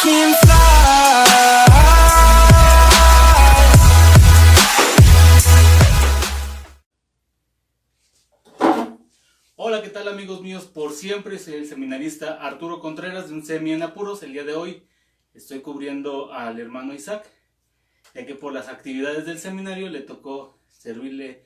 can fly. Hola, ¿qué tal amigos míos? Por siempre soy el seminarista Arturo Contreras de Un Semi en Apuros. El día de hoy estoy cubriendo al hermano Isaac, ya que por las actividades del seminario le tocó servir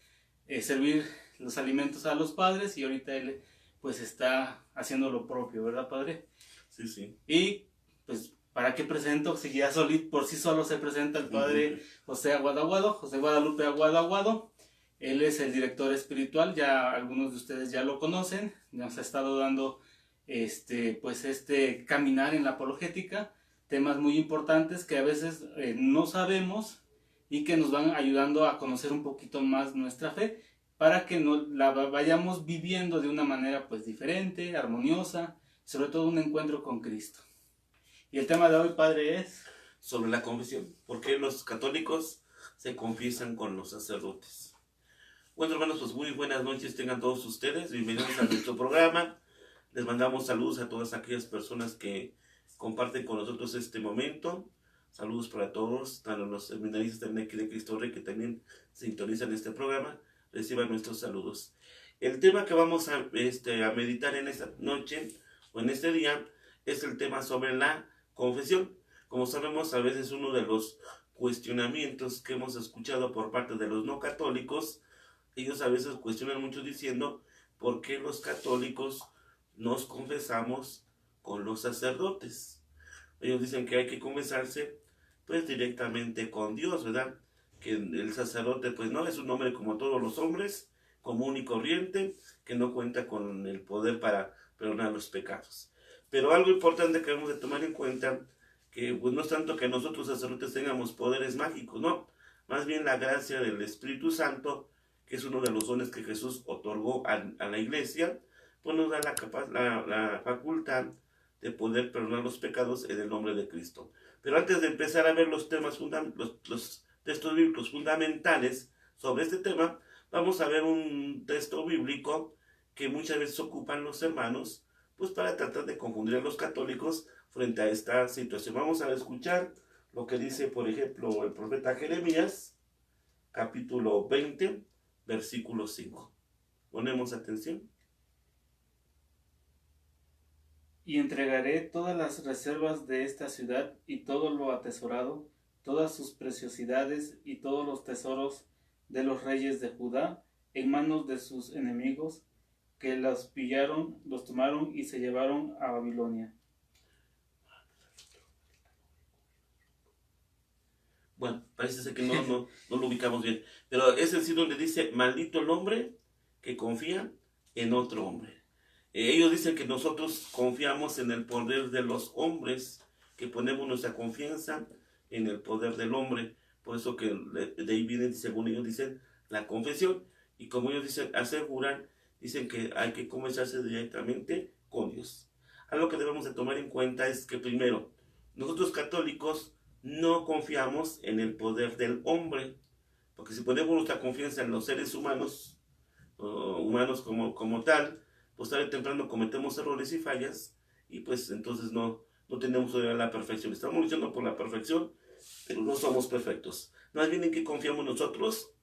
los alimentos a los padres y ahorita él pues está haciendo lo propio, ¿verdad, padre? Sí, sí. Y pues, ¿para qué presento? Si ya por sí solo se presenta el padre José Guadalupe Aguado Aguado. Él es el director espiritual, ya algunos de ustedes ya lo conocen, nos ha estado dando este caminar en la apologética, temas muy importantes que a veces no sabemos y que nos van ayudando a conocer un poquito más nuestra fe, para que la vayamos viviendo de una manera pues diferente, armoniosa, sobre todo un encuentro con Cristo. Y el tema de hoy, padre, es sobre la confesión. ¿Por qué los católicos se confiesan con los sacerdotes? Bueno, hermanos, pues muy buenas noches tengan todos ustedes. Bienvenidos a nuestro programa. Les mandamos saludos a todas aquellas personas que comparten con nosotros este momento. Saludos para todos, tanto los seminaristas también aquí de Cristo Rey que también sintonizan este programa. Reciban nuestros saludos. El tema que vamos a meditar en esta noche o en este día es el tema sobre la confesión. Como sabemos, a veces uno de los cuestionamientos que hemos escuchado por parte de los no católicos, ellos a veces cuestionan mucho diciendo por qué los católicos nos confesamos con los sacerdotes. Ellos dicen que hay que confesarse pues directamente con Dios, ¿verdad? Que el sacerdote pues no es un hombre como todos los hombres, común y corriente, que no cuenta con el poder para perdonar los pecados. Pero algo importante que debemos de tomar en cuenta, que pues no es tanto que nosotros sacerdotes tengamos poderes mágicos, no, más bien la gracia del Espíritu Santo, que es uno de los dones que Jesús otorgó a la iglesia, pues nos da la facultad de poder perdonar los pecados en el nombre de Cristo. Pero antes de empezar a ver los temas los textos bíblicos fundamentales sobre este tema, vamos a ver un texto bíblico que muchas veces ocupan los hermanos, pues para tratar de confundir a los católicos frente a esta situación. Vamos a escuchar lo que dice, por ejemplo, el profeta Jeremías, capítulo 20, versículo 5. Ponemos atención. y entregaré todas las reservas de esta ciudad y todo lo atesorado, todas sus preciosidades y todos los tesoros de los reyes de Judá en manos de sus enemigos, que los pillaron, los tomaron y se llevaron a Babilonia. Bueno, parece ser que no lo ubicamos bien. Pero es decir, donde dice, maldito el hombre que confía en otro hombre. Ellos dicen que nosotros confiamos en el poder de los hombres, que ponemos nuestra confianza en el poder del hombre. Por eso que de ahí viene, según ellos dicen, la confesión. Y como ellos dicen, aseguran, dicen que hay que confesarse directamente con Dios. Algo que debemos de tomar en cuenta es que primero, nosotros católicos no confiamos en el poder del hombre, porque si ponemos nuestra confianza en los seres humanos, humanos como tal, pues tarde o temprano cometemos errores y fallas, y pues entonces no tenemos todavía la perfección. Estamos luchando por la perfección, pero no somos perfectos. Más bien, ¿en qué confiamos nosotros?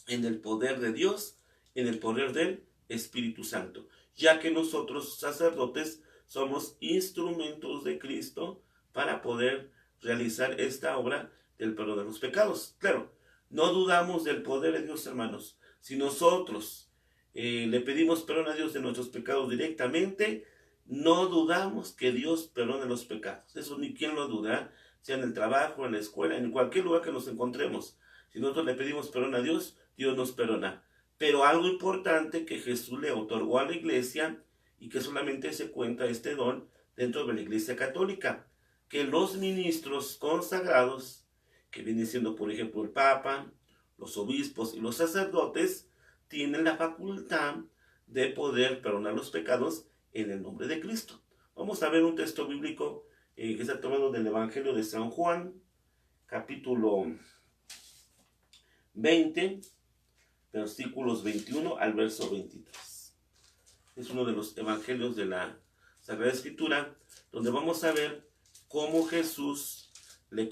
En el poder de Dios, en el poder del Espíritu Santo, ya que nosotros sacerdotes somos instrumentos de Cristo para poder realizar esta obra del perdón de los pecados. Claro, no dudamos del poder de Dios, hermanos. Si nosotros le pedimos perdón a Dios de nuestros pecados directamente, no dudamos que Dios perdone los pecados. Eso ni quien lo duda, sea en el trabajo, en la escuela, en cualquier lugar que nos encontremos. Si nosotros le pedimos perdón a Dios, Dios nos perdona. Pero algo importante que Jesús le otorgó a la iglesia y que solamente se cuenta este don dentro de la iglesia católica, que los ministros consagrados, que viene siendo por ejemplo el Papa, los obispos y los sacerdotes, tienen la facultad de poder perdonar los pecados en el nombre de Cristo. Vamos a ver un texto bíblico que está tomado del Evangelio de San Juan, capítulo 20, versículos 21 al verso 23. Es uno de los evangelios de la Sagrada Escritura, donde vamos a ver cómo Jesús le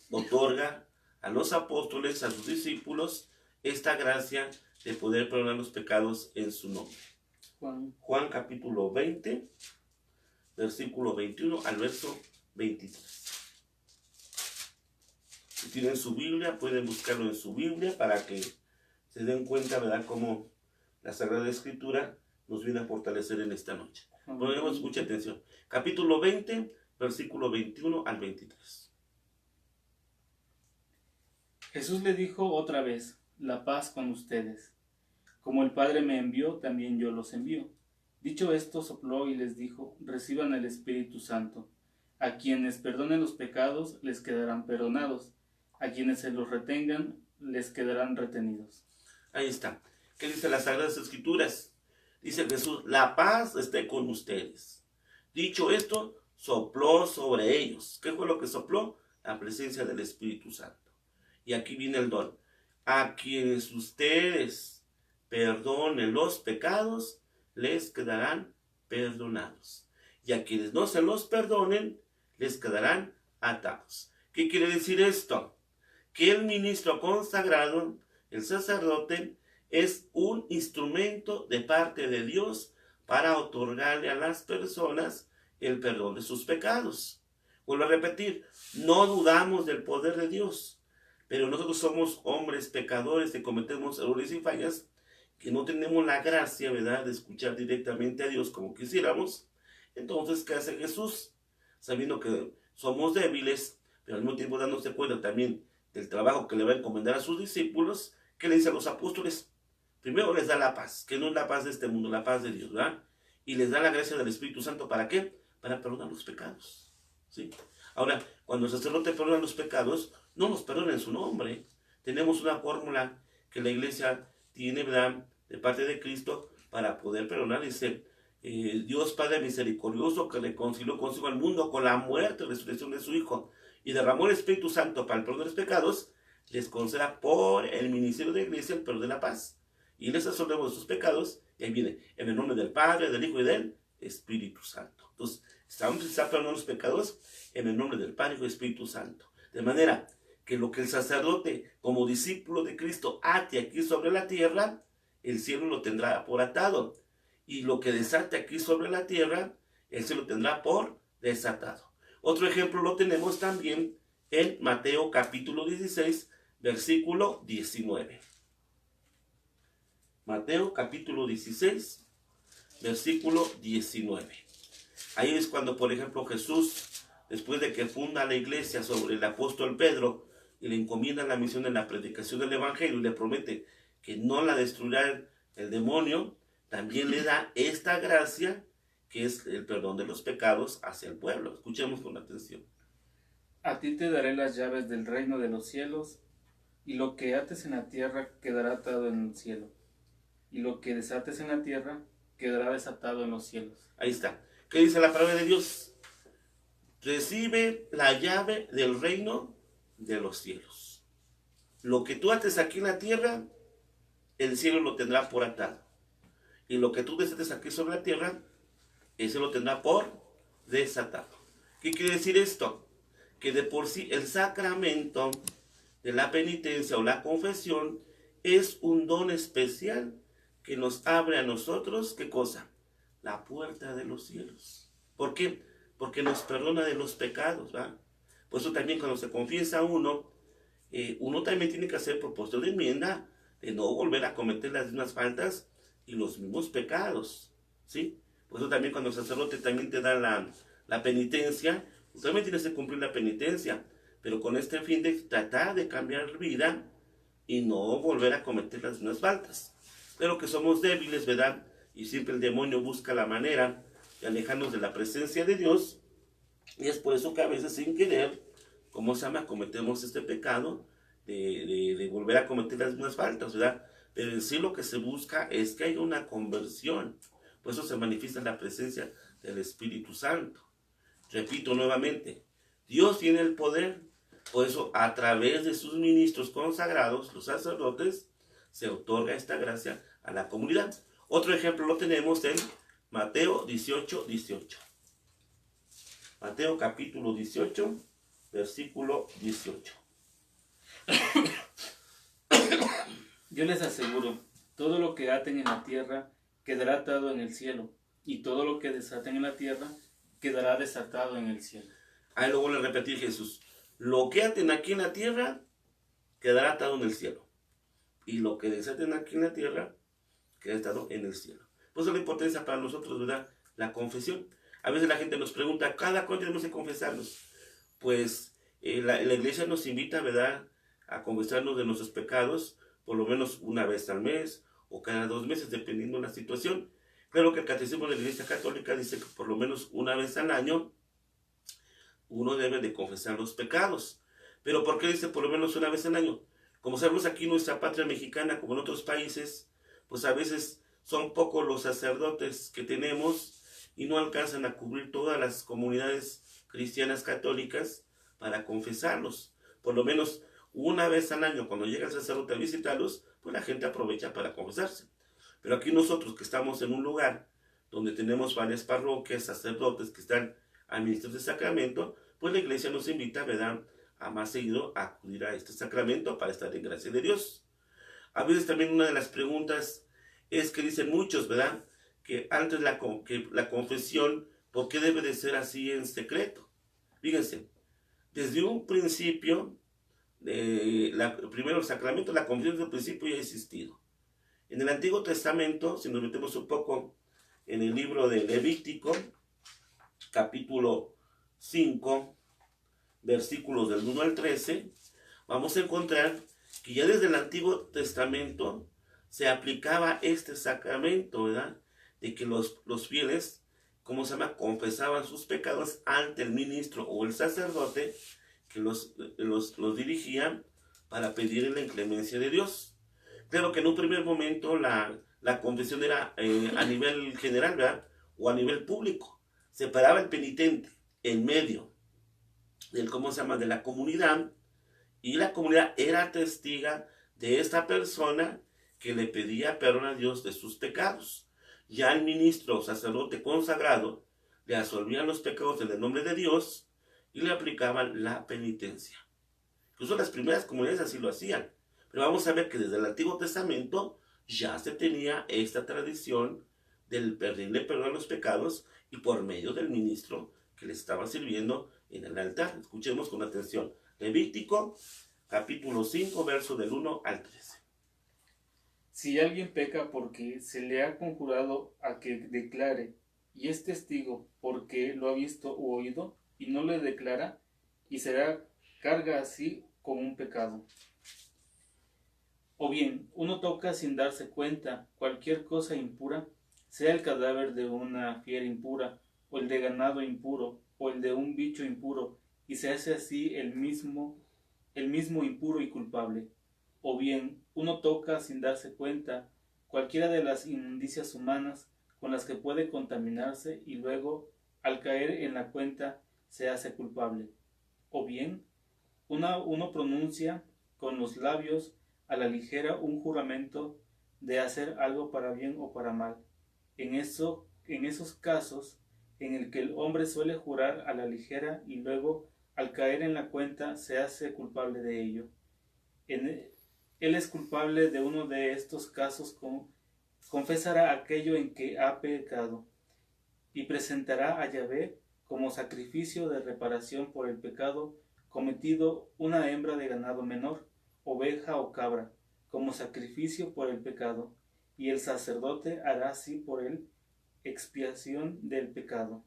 otorga a los apóstoles, a sus discípulos, esta gracia de poder perdonar los pecados en su nombre. Juan capítulo 20, versículo 21 al verso 23. Si tienen su Biblia, pueden buscarlo en su Biblia para que se den cuenta, ¿verdad?, cómo la Sagrada Escritura nos viene a fortalecer en esta noche. Ponemos mucha atención. Capítulo 20, versículo 21 al 23. Jesús le dijo otra vez: la paz con ustedes. Como el Padre me envió, también yo los envío. Dicho esto, sopló y les dijo: reciban el Espíritu Santo. A quienes perdonen los pecados, les quedarán perdonados. A quienes se los retengan, les quedarán retenidos. Ahí está. ¿Qué dice las Sagradas Escrituras? Dice Jesús: la paz esté con ustedes. Dicho esto, sopló sobre ellos. ¿Qué fue lo que sopló? La presencia del Espíritu Santo. Y aquí viene el don. A quienes ustedes perdonen los pecados, les quedarán perdonados. Y a quienes no se los perdonen, les quedarán atados. ¿Qué quiere decir esto? Que el ministro consagrado, el sacerdote, es un instrumento de parte de Dios para otorgarle a las personas el perdón de sus pecados. Vuelvo a repetir, no dudamos del poder de Dios, pero nosotros somos hombres pecadores que cometemos errores y fallas, que no tenemos la gracia, ¿verdad?, de escuchar directamente a Dios como quisiéramos. Entonces, ¿qué hace Jesús? Sabiendo que somos débiles, pero al mismo tiempo dándose cuenta también del trabajo que le va a encomendar a sus discípulos, ¿qué le dice a los apóstoles? Primero les da la paz, que no es la paz de este mundo, la paz de Dios, ¿verdad? Y les da la gracia del Espíritu Santo, ¿para qué? Para perdonar los pecados, ¿sí? Ahora, cuando el sacerdote perdona los pecados, no los perdona en su nombre. Tenemos una fórmula que la iglesia tiene, ¿verdad?, de parte de Cristo para poder perdonar. Dice, Dios Padre misericordioso, que reconcilió consigo al mundo con la muerte y resurrección de su Hijo, y derramó el Espíritu Santo para el perdón de los pecados, les conceda por el ministerio de la iglesia el perdón de la paz, y les absolvemos de sus pecados. Y ahí viene, en el nombre del Padre, del Hijo y del Espíritu Santo. Entonces, estamos perdonando los pecados en el nombre del Padre, Hijo y Espíritu Santo. De manera que lo que el sacerdote, como discípulo de Cristo, ate aquí sobre la tierra, el cielo lo tendrá por atado. Y lo que desate aquí sobre la tierra, el cielo tendrá por desatado. Otro ejemplo lo tenemos también en Mateo capítulo 16, versículo 19. Mateo capítulo 16, versículo 19. Ahí es cuando, por ejemplo, Jesús, después de que funda la iglesia sobre el apóstol Pedro y le encomienda la misión de la predicación del evangelio y le promete que no la destruirá el demonio, también le da esta gracia que es el perdón de los pecados hacia el pueblo. Escuchemos con atención. A ti te daré las llaves del reino de los cielos, y lo que ates en la tierra quedará atado en el cielo, y lo que desates en la tierra quedará desatado en los cielos. Ahí está. ¿Qué dice la palabra de Dios? Recibe la llave del reino de los cielos. Lo que tú ates aquí en la tierra, el cielo lo tendrá por atado. Y lo que tú desates aquí sobre la tierra, el cielo lo tendrá por desatado. ¿Qué quiere decir esto? Que de por sí el sacramento de la penitencia o la confesión es un don especial que nos abre a nosotros, ¿qué cosa? La puerta de los cielos. ¿Por qué? Porque nos perdona de los pecados, ¿va? Por eso también cuando se confiesa uno también tiene que hacer propósito de enmienda, de no volver a cometer las mismas faltas y los mismos pecados, ¿sí? Por eso también cuando el sacerdote también te da la penitencia, tú también tienes que cumplir la penitencia, pero con este fin de tratar de cambiar vida y no volver a cometer las mismas faltas. Pero que somos débiles, ¿verdad? Y siempre el demonio busca la manera de alejarnos de la presencia de Dios, y es por eso que a veces sin querer, cometemos este pecado de volver a cometer las mismas faltas, ¿verdad? Pero en sí lo que se busca es que haya una conversión. Por eso se manifiesta la presencia del Espíritu Santo. Repito nuevamente, Dios tiene el poder, por eso a través de sus ministros consagrados, los sacerdotes, se otorga esta gracia a la comunidad. Otro ejemplo lo tenemos en Mateo 18, 18. Mateo capítulo 18, versículo 18. Yo les aseguro, todo lo que aten en la tierra quedará atado en el cielo, y todo lo que desaten en la tierra quedará desatado en el cielo. Ahí luego le repetir Jesús, lo que aten aquí en la tierra quedará atado en el cielo, y lo que desaten aquí en la tierra quedará atado en el cielo. Por eso la importancia para nosotros, ¿verdad? La confesión. A veces la gente nos pregunta, ¿cada cuánto tenemos que confesarnos? Pues la iglesia nos invita, ¿verdad?, a confesarnos de nuestros pecados por lo menos una vez al mes o cada 2 meses, dependiendo de la situación. Claro que el Catecismo de la Iglesia Católica dice que por lo menos una vez al año uno debe de confesar los pecados. Pero ¿por qué dice por lo menos una vez al año? Como sabemos aquí en nuestra patria mexicana, como en otros países, pues a veces son pocos los sacerdotes que tenemos y no alcanzan a cubrir todas las comunidades cristianas católicas para confesarlos. Por lo menos una vez al año, cuando llega el sacerdote a visitarlos, pues la gente aprovecha para confesarse. Pero aquí nosotros que estamos en un lugar donde tenemos varias parroquias, sacerdotes que están administrando este sacramento, pues la iglesia nos invita, ¿verdad?, a más seguido a acudir a este sacramento para estar en gracia de Dios. A veces también una de las preguntas es que dicen muchos, ¿verdad?, que antes que la confesión, ¿por qué debe de ser así en secreto? Fíjense, desde un principio, primero el sacramento, la confesión desde el principio ya ha existido. En el Antiguo Testamento, si nos metemos un poco en el libro de Levítico, capítulo 5, versículos del 1 al 13, vamos a encontrar que ya desde el Antiguo Testamento se aplicaba este sacramento, ¿verdad?, de que los fieles, ¿cómo se llama?, confesaban sus pecados ante el ministro o el sacerdote que los dirigía para pedir la inclemencia de Dios. Claro que en un primer momento la confesión era a nivel general, ¿verdad?, o a nivel público. Se paraba el penitente en medio del, ¿cómo se llama?, de la comunidad, y la comunidad era testiga de esta persona que le pedía perdón a Dios de sus pecados. Ya el ministro o sacerdote consagrado le absolvían los pecados en el nombre de Dios y le aplicaban la penitencia. Incluso las primeras comunidades así lo hacían. Pero vamos a ver que desde el Antiguo Testamento ya se tenía esta tradición del pedirle perdón a los pecados y por medio del ministro que le estaba sirviendo en el altar. Escuchemos con atención. Levítico, capítulo 5, verso del 1 al 13. Si alguien peca porque se le ha conjurado a que declare, y es testigo porque lo ha visto u oído, y no le declara, y será carga así con un pecado. O bien, uno toca sin darse cuenta cualquier cosa impura, sea el cadáver de una fiera impura, o el de ganado impuro, o el de un bicho impuro, y se hace así el mismo impuro y culpable. O bien, uno toca sin darse cuenta cualquiera de las inmundicias humanas con las que puede contaminarse y luego, al caer en la cuenta, se hace culpable. O bien, uno pronuncia con los labios a la ligera un juramento de hacer algo para bien o para mal. En esos casos en el que el hombre suele jurar a la ligera y luego, al caer en la cuenta, se hace culpable de ello. Él es culpable de uno de estos casos, confesará aquello en que ha pecado y presentará a Yahvé como sacrificio de reparación por el pecado cometido una hembra de ganado menor, oveja o cabra, como sacrificio por el pecado, y el sacerdote hará así por él expiación del pecado.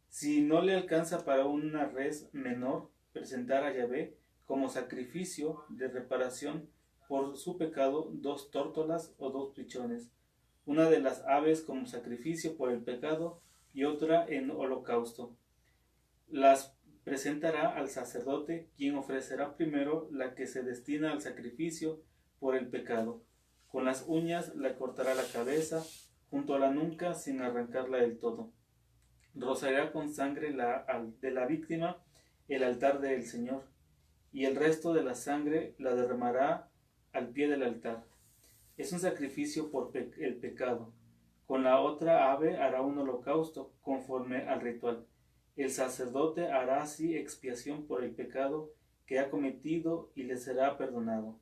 Si no le alcanza para una res menor, presentar a Yahvé como sacrificio de reparación por su pecado 2 tórtolas o 2 pichones, una de las aves como sacrificio por el pecado y otra en holocausto. Las presentará al sacerdote, quien ofrecerá primero la que se destina al sacrificio por el pecado. Con las uñas le cortará la cabeza junto a la nuca sin arrancarla del todo. Rociará con sangre de la víctima el altar del Señor, y el resto de la sangre la derramará al pie del altar. Es un sacrificio por el pecado. Con la otra ave hará un holocausto conforme al ritual. El sacerdote hará así expiación por el pecado que ha cometido y le será perdonado.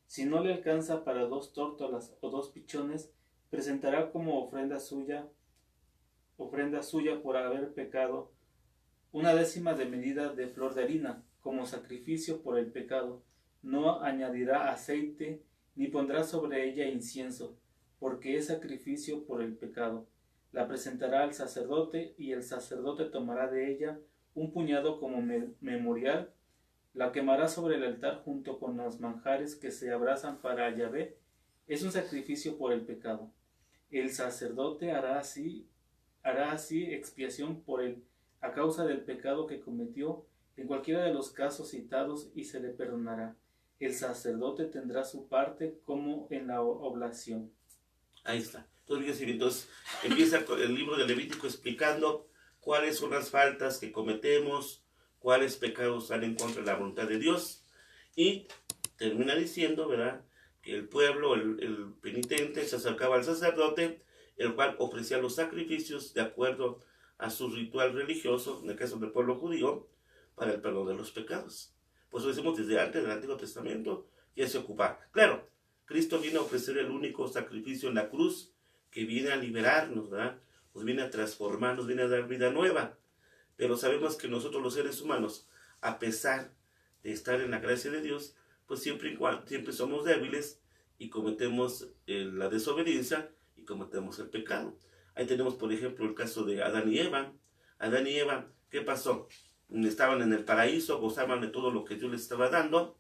Si no le alcanza para 2 tórtolas o 2 pichones, presentará como ofrenda suya por haber pecado, 1/10 de medida de flor de harina, como sacrificio por el pecado. No añadirá aceite, ni pondrá sobre ella incienso, porque es sacrificio por el pecado. La presentará al sacerdote, y el sacerdote tomará de ella un puñado como memorial, la quemará sobre el altar junto con los manjares que se abrasan para Yahvé. Es un sacrificio por el pecado. El sacerdote hará así expiación a causa del pecado que cometió en cualquiera de los casos citados, y se le perdonará. El sacerdote tendrá su parte como en la oblación. Ahí está. Entonces empieza el libro de Levítico explicando cuáles son las faltas que cometemos, cuáles pecados están en contra de la voluntad de Dios, y termina diciendo, ¿verdad?, que el pueblo, el penitente, se acercaba al sacerdote, el cual ofrecía los sacrificios de acuerdo a su ritual religioso, en el caso del pueblo judío, para el perdón de los pecados. Por eso decimos, desde antes del Antiguo Testamento ya se ocupaba. Claro, Cristo viene a ofrecer el único sacrificio en la cruz, que viene a liberarnos, ¿verdad?, nos viene a transformarnos, viene a dar vida nueva. Pero sabemos que nosotros los seres humanos, a pesar de estar en la gracia de Dios, pues siempre somos débiles y cometemos la desobediencia y cometemos el pecado. Ahí tenemos, por ejemplo, el caso de Adán y Eva. Adán y Eva, ¿qué pasó? Estaban en el paraíso, gozaban de todo lo que Dios les estaba dando,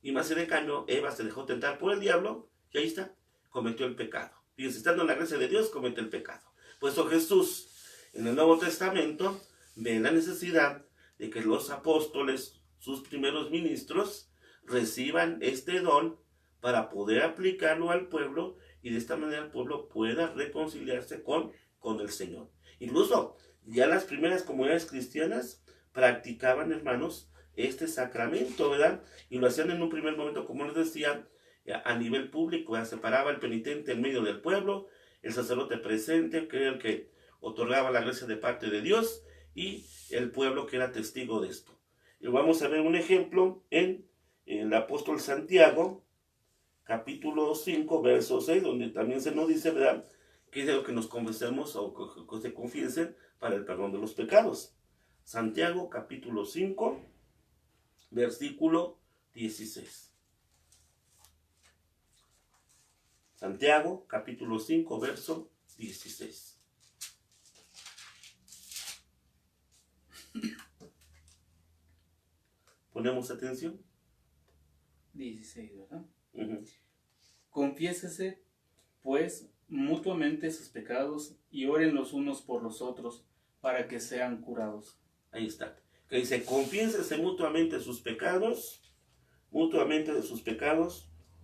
y más en cambio, Eva se dejó tentar por el diablo, y ahí está, cometió el pecado. Fíjense, estando en la gracia de Dios, cometió el pecado. Puesto Jesús, en el Nuevo Testamento, ve la necesidad de que los apóstoles, sus primeros ministros, reciban este don para poder aplicarlo al pueblo, y de esta manera el pueblo pueda reconciliarse con el Señor. Incluso ya las primeras comunidades cristianas practicaban, hermanos, este sacramento, ¿verdad? Y lo hacían en un primer momento, como les decía, a nivel público, ¿verdad? Separaba al penitente en medio del pueblo, el sacerdote presente, que era el que otorgaba la gracia de parte de Dios, y el pueblo que era testigo de esto. Y vamos a ver un ejemplo en el apóstol Santiago, capítulo 5, verso 6, donde también se nos dice, ¿verdad?, que es de lo que nos confesemos o que se confiesen para el perdón de los pecados. Santiago, capítulo 5, versículo 16. Santiago, capítulo 5, verso 16. ¿Ponemos atención? 16, ¿verdad? Uh-huh. Confiésese, pues, mutuamente sus pecados, y oren los unos por los otros, para que sean curados. Ahí está. Que dice, confiésense mutuamente sus pecados,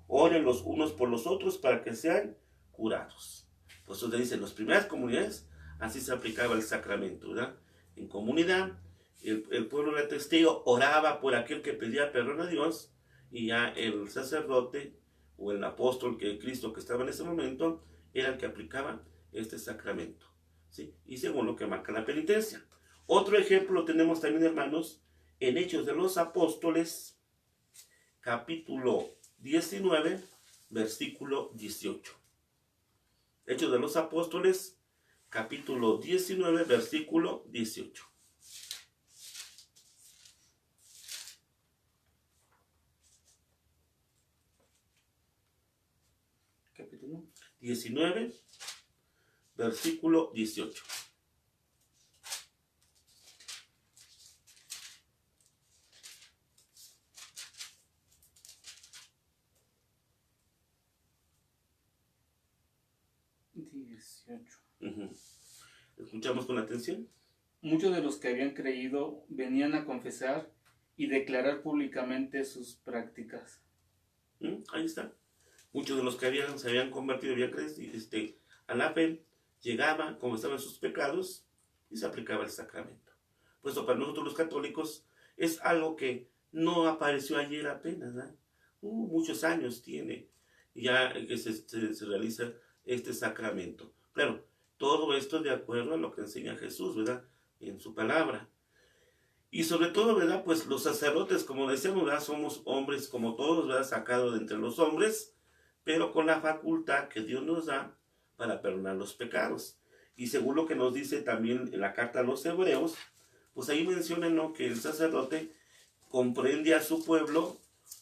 oren los unos por los otros para que sean curados. Por eso le dice, en las primeras comunidades, así se aplicaba el sacramento, ¿verdad? En comunidad, el pueblo era testigo, oraba por aquel que pedía perdón a Dios, y ya el sacerdote o el apóstol, que Cristo que estaba en ese momento, era el que aplicaba este sacramento, ¿sí? Y según lo que marca la penitencia. Otro ejemplo tenemos también, hermanos, en Hechos de los Apóstoles, capítulo 19, versículo 18. Hechos de los Apóstoles, capítulo 19, versículo 18. Capítulo 19, versículo 18. Uh-huh. Escuchamos con atención. Muchos de los que habían creído venían a confesar y declarar públicamente sus prácticas. Ahí está. Muchos de los que se habían convertido, habían crecido a la fe, llegaban, confesaban sus pecados y se aplicaba el sacramento. Puesto para nosotros los católicos es algo que no apareció ayer apenas, ¿verdad? Muchos años tiene ya que se realiza este sacramento. Claro, todo esto de acuerdo a lo que enseña Jesús, ¿verdad?, en su palabra. Y sobre todo, ¿verdad? Pues los sacerdotes, como decíamos, ¿verdad? Somos hombres como todos, ¿verdad? Sacados de entre los hombres, pero con la facultad que Dios nos da para perdonar los pecados. Y según lo que nos dice también en la carta a los Hebreos, pues ahí mencionan, ¿no?, que el sacerdote comprende a su pueblo,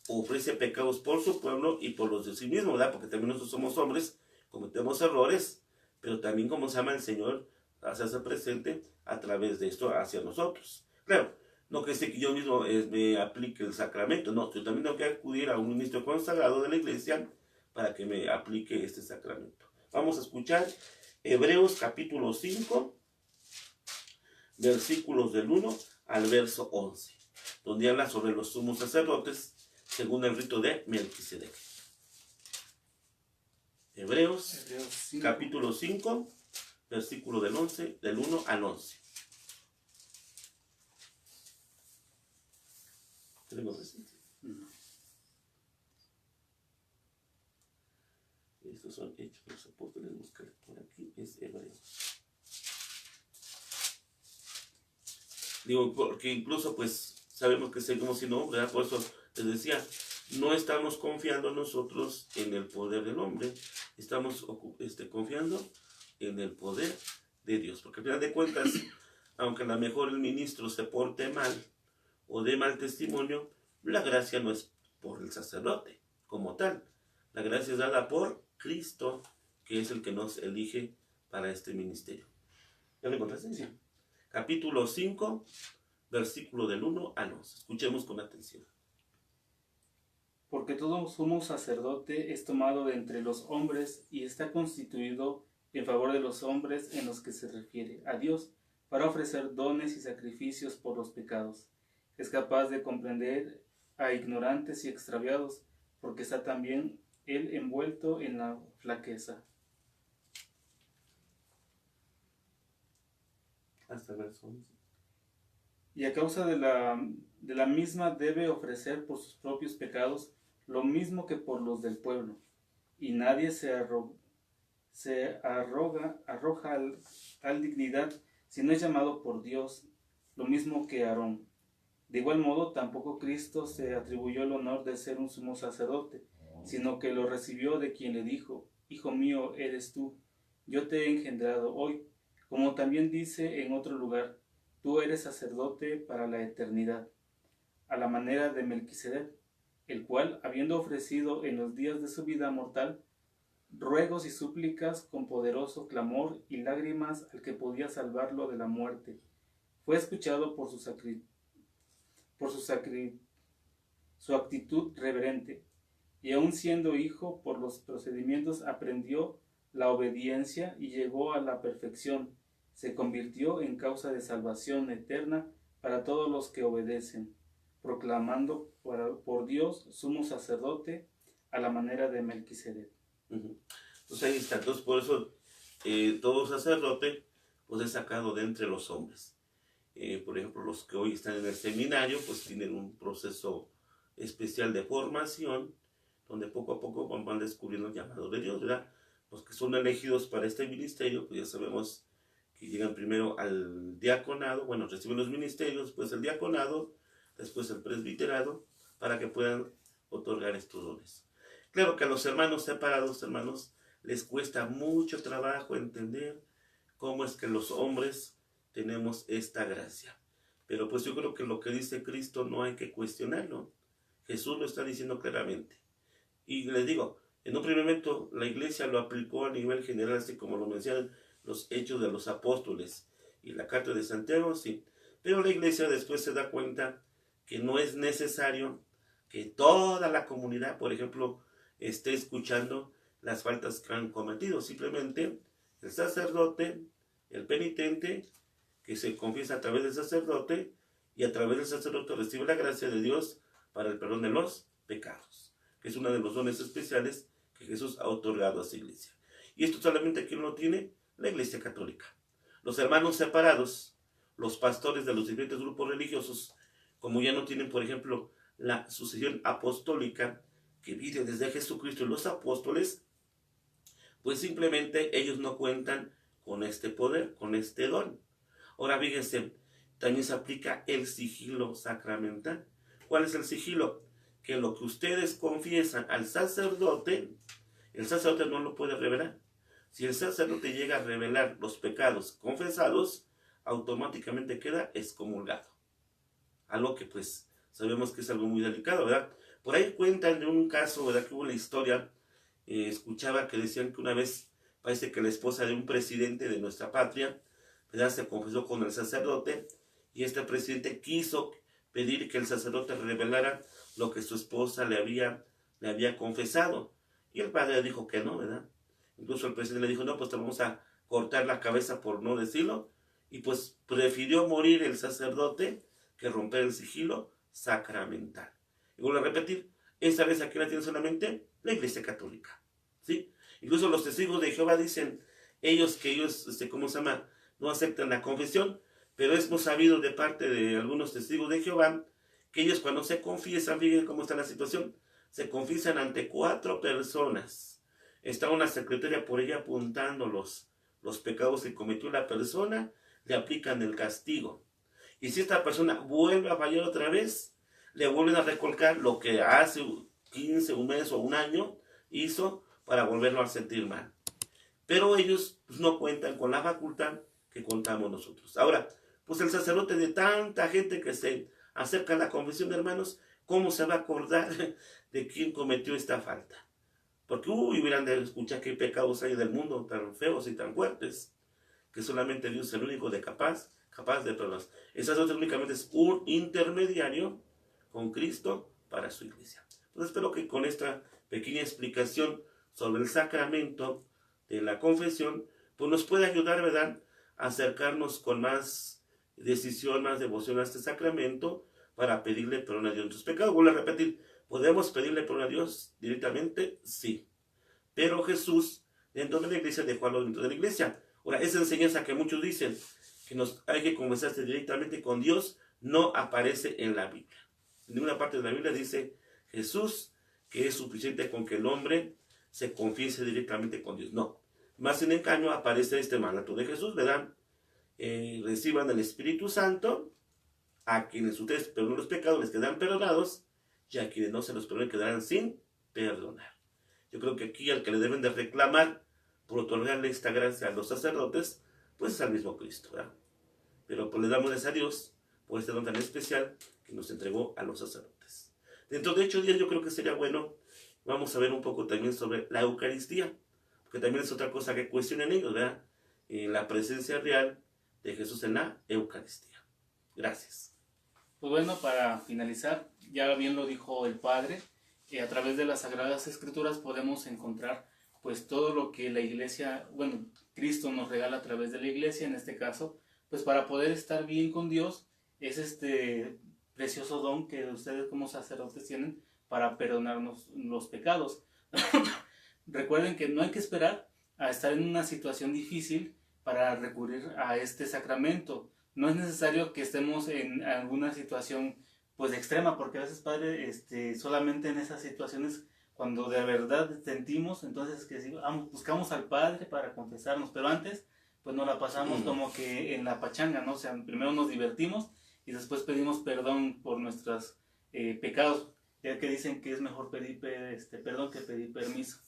ofrece pecados por su pueblo y por los de sí mismo, ¿verdad? Porque también nosotros somos hombres, cometemos errores, pero también, como se llama, el Señor hace presente a través de esto hacia nosotros. Claro, no que sé que yo mismo me aplique el sacramento, no, yo también tengo que acudir a un ministro consagrado de la iglesia para que me aplique este sacramento. Vamos a escuchar Hebreos capítulo 5, versículos del 1 al verso 11, donde habla sobre los sumos sacerdotes según el rito de Melquisedec. Hebreos capítulo 5, versículo del 1 al 11. ¿Tenemos presente? Estos son Hechos de los Apóstoles, buscar por aquí, es Hebreos. Digo, porque incluso pues sabemos que seguimos siendo hombres, ¿verdad? Por eso les decía, no estamos confiando nosotros en el poder del hombre, estamos confiando en el poder de Dios, porque al final de cuentas, aunque a lo mejor el ministro se porte mal o dé mal testimonio, la gracia no es por el sacerdote como tal, la gracia es dada por Cristo, que es el que nos elige para este ministerio. ¿Ya lo encontraste? Sí. Capítulo 5, versículo del 1 al 11. Escuchemos con atención. Porque todo sumo sacerdote es tomado de entre los hombres y está constituido en favor de los hombres en los que se refiere a Dios, para ofrecer dones y sacrificios por los pecados. Es capaz de comprender a ignorantes y extraviados, porque está también él envuelto en la flaqueza. Hasta el verso 11. Y a causa de la misma debe ofrecer por sus propios pecados lo mismo que por los del pueblo. Y nadie se arroja tal dignidad si no es llamado por Dios, lo mismo que Aarón. De igual modo, tampoco Cristo se atribuyó el honor de ser un sumo sacerdote, sino que lo recibió de quien le dijo: Hijo mío eres tú, yo te he engendrado hoy. Como también dice en otro lugar: tú eres sacerdote para la eternidad, a la manera de Melquisedec, el cual, habiendo ofrecido en los días de su vida mortal ruegos y súplicas con poderoso clamor y lágrimas al que podía salvarlo de la muerte, fue escuchado por su actitud reverente, y aun siendo hijo, por los procedimientos aprendió la obediencia y llegó a la perfección. Se convirtió en causa de salvación eterna para todos los que obedecen, proclamando por Dios sumo sacerdote a la manera de Melquisedec. Entonces ahí está. Entonces por eso todo sacerdote pues es sacado de entre los hombres. Por ejemplo, los que hoy están en el seminario pues tienen un proceso especial de formación donde poco a poco van descubriendo el llamado de Dios, ¿verdad? Los que son elegidos para este ministerio, pues ya sabemos que llegan primero al diaconado, bueno, reciben los ministerios, después el diaconado, después el presbiterado, para que puedan otorgar estos dones. Claro que a los hermanos separados, hermanos, les cuesta mucho trabajo entender cómo es que los hombres tenemos esta gracia. Pero pues yo creo que lo que dice Cristo no hay que cuestionarlo. Jesús lo está diciendo claramente. Y les digo, en un primer momento la iglesia lo aplicó a nivel general, así como lo mencionan los Hechos de los Apóstoles y la Carta de Santiago, sí. Pero la iglesia después se da cuenta que no es necesario que toda la comunidad, por ejemplo, esté escuchando las faltas que han cometido. Simplemente el sacerdote, el penitente, que se confiesa a través del sacerdote, y a través del sacerdote recibe la gracia de Dios para el perdón de los pecados, que es uno de los dones especiales que Jesús ha otorgado a su iglesia. Y esto solamente ¿quién lo tiene? La iglesia católica. Los hermanos separados, los pastores de los diferentes grupos religiosos, como ya no tienen, por ejemplo, la sucesión apostólica que viene desde Jesucristo y los apóstoles, pues simplemente ellos no cuentan con este poder, con este don. Ahora fíjense, también se aplica el sigilo sacramental. ¿Cuál es el sigilo? Que lo que ustedes confiesan al sacerdote, el sacerdote no lo puede revelar. Si el sacerdote llega a revelar los pecados confesados, automáticamente queda excomulgado. Algo que pues sabemos que es algo muy delicado, ¿verdad? Por ahí cuentan de un caso, ¿verdad? Que hubo la historia, escuchaba que decían que una vez, parece que la esposa de un presidente de nuestra patria, ¿verdad? Se confesó con el sacerdote, y este presidente quiso pedir que el sacerdote revelara lo que su esposa le había confesado. Y el padre dijo que no, ¿verdad? Incluso el presidente le dijo, no, pues te vamos a cortar la cabeza por no decirlo. Y pues prefirió morir el sacerdote que romper el sigilo sacramental. Y vuelvo a repetir, esta vez aquí la tiene solamente la Iglesia Católica, ¿sí? Incluso los testigos de Jehová dicen, ellos, ¿cómo se llama? No aceptan la confesión, pero hemos sabido de parte de algunos testigos de Jehová que ellos cuando se confiesan, fíjense cómo está la situación, se confiesan ante 4 personas. Está una secretaria por ella apuntando los pecados que cometió la persona, le aplican el castigo. Y si esta persona vuelve a fallar otra vez, le vuelven a recolcar lo que hace 15, un mes o un año hizo para volverlo a sentir mal. Pero ellos pues, no cuentan con la facultad que contamos nosotros. Ahora, pues el sacerdote de tanta gente que se acerca a la confesión de hermanos, ¿cómo se va a acordar de quién cometió esta falta? Porque, hubieran de escuchar qué pecados hay del mundo tan feos y tan fuertes, que solamente Dios es el único capaz de perdonar. El sacerdote únicamente es un intermediario con Cristo para su iglesia. Entonces espero que con esta pequeña explicación sobre el sacramento de la confesión, pues nos puede ayudar, ¿verdad?, a acercarnos con más decisión, más devoción a este sacramento para pedirle perdón a Dios en tus pecados. Vuelvo a repetir, ¿podemos pedirle perdón a Dios directamente? Sí. Pero Jesús, dentro de la iglesia, dejó a los dentro de la iglesia. Ahora, esa enseñanza que muchos dicen, que hay que confesarse directamente con Dios, no aparece en la Biblia. En ninguna parte de la Biblia dice Jesús que es suficiente con que el hombre se confiese directamente con Dios. No. Más en cambio aparece este mandato de Jesús, ¿verdad? Reciban el Espíritu Santo, a quienes ustedes perdonen los pecados les quedan perdonados, y a quienes no se los perdonen quedarán sin perdonar. Yo creo que aquí al que le deben de reclamar por otorgarle esta gracia a los sacerdotes, pues es al mismo Cristo, ¿verdad? Pero pues le damos gracias a Dios por este don tan especial que nos entregó a los sacerdotes. Dentro de 8 días yo creo que sería bueno, vamos a ver un poco también sobre la Eucaristía, porque también es otra cosa que cuestionan ellos, ¿verdad? La presencia real de Jesús en la Eucaristía. Gracias. Pues bueno, para finalizar, ya bien lo dijo el Padre, a través de las Sagradas Escrituras podemos encontrar pues todo lo que la Iglesia, bueno, Cristo nos regala a través de la Iglesia, en este caso, pues para poder estar bien con Dios, es este precioso don que ustedes como sacerdotes tienen para perdonarnos los pecados. Recuerden que no hay que esperar a estar en una situación difícil para recurrir a este sacramento. No es necesario que estemos en alguna situación pues extrema, porque a veces, Padre, solamente en esas situaciones cuando de verdad sentimos, entonces que sí, buscamos al Padre para confesarnos, pero antes pues nos la pasamos como que en la pachanga, ¿no? O sea, primero nos divertimos y después pedimos perdón por nuestros pecados, ya que dicen que es mejor pedir perdón que pedir permiso.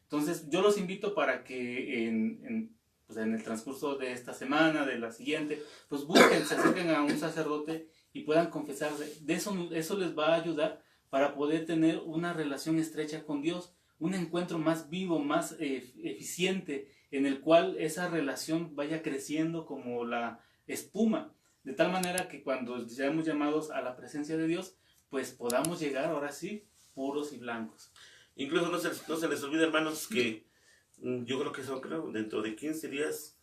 Entonces yo los invito para que pues en el transcurso de esta semana, de la siguiente, pues busquen, se acerquen a un sacerdote y puedan confesarse. De eso les va a ayudar para poder tener una relación estrecha con Dios, un encuentro más vivo, más eficiente, en el cual esa relación vaya creciendo como la espuma, de tal manera que cuando seamos llamados a la presencia de Dios, pues podamos llegar ahora sí puros y blancos. Incluso no se les olvide, hermanos, que yo creo que dentro de 15 días,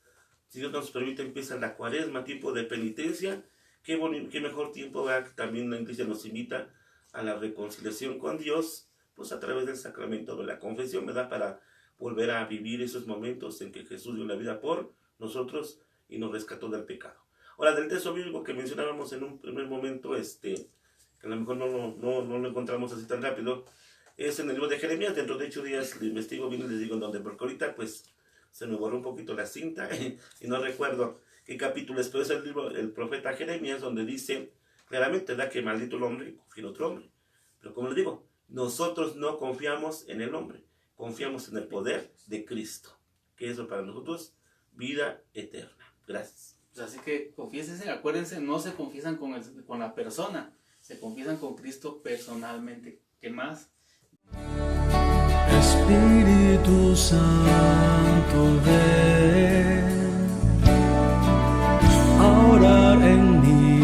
si Dios nos permite, empieza la cuaresma, tiempo de penitencia. Qué mejor tiempo, ¿verdad? También la iglesia nos invita a la reconciliación con Dios, pues a través del sacramento de la confesión, ¿verdad? Para volver a vivir esos momentos en que Jesús dio la vida por nosotros y nos rescató del pecado. Ahora, del texto bíblico que mencionábamos en un primer momento, que a lo mejor no lo encontramos así tan rápido, es en el libro de Jeremías. Dentro de 8 días lo investigo bien y les digo en dónde, porque ahorita pues se me borró un poquito la cinta y no recuerdo. qué capítulo es, pero es el libro del profeta Jeremías, donde dice claramente, ¿verdad?, que maldito el hombre confía en otro hombre. Pero como les digo, nosotros no confiamos en el hombre, confiamos en el poder de Cristo, que eso para nosotros vida eterna. Gracias. Pues así que confiésense, acuérdense, no se confiesan con la persona, se confiesan con Cristo personalmente. ¿Qué más? Espíritu Santo, ven a orar en mí.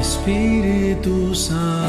Espíritu Santo.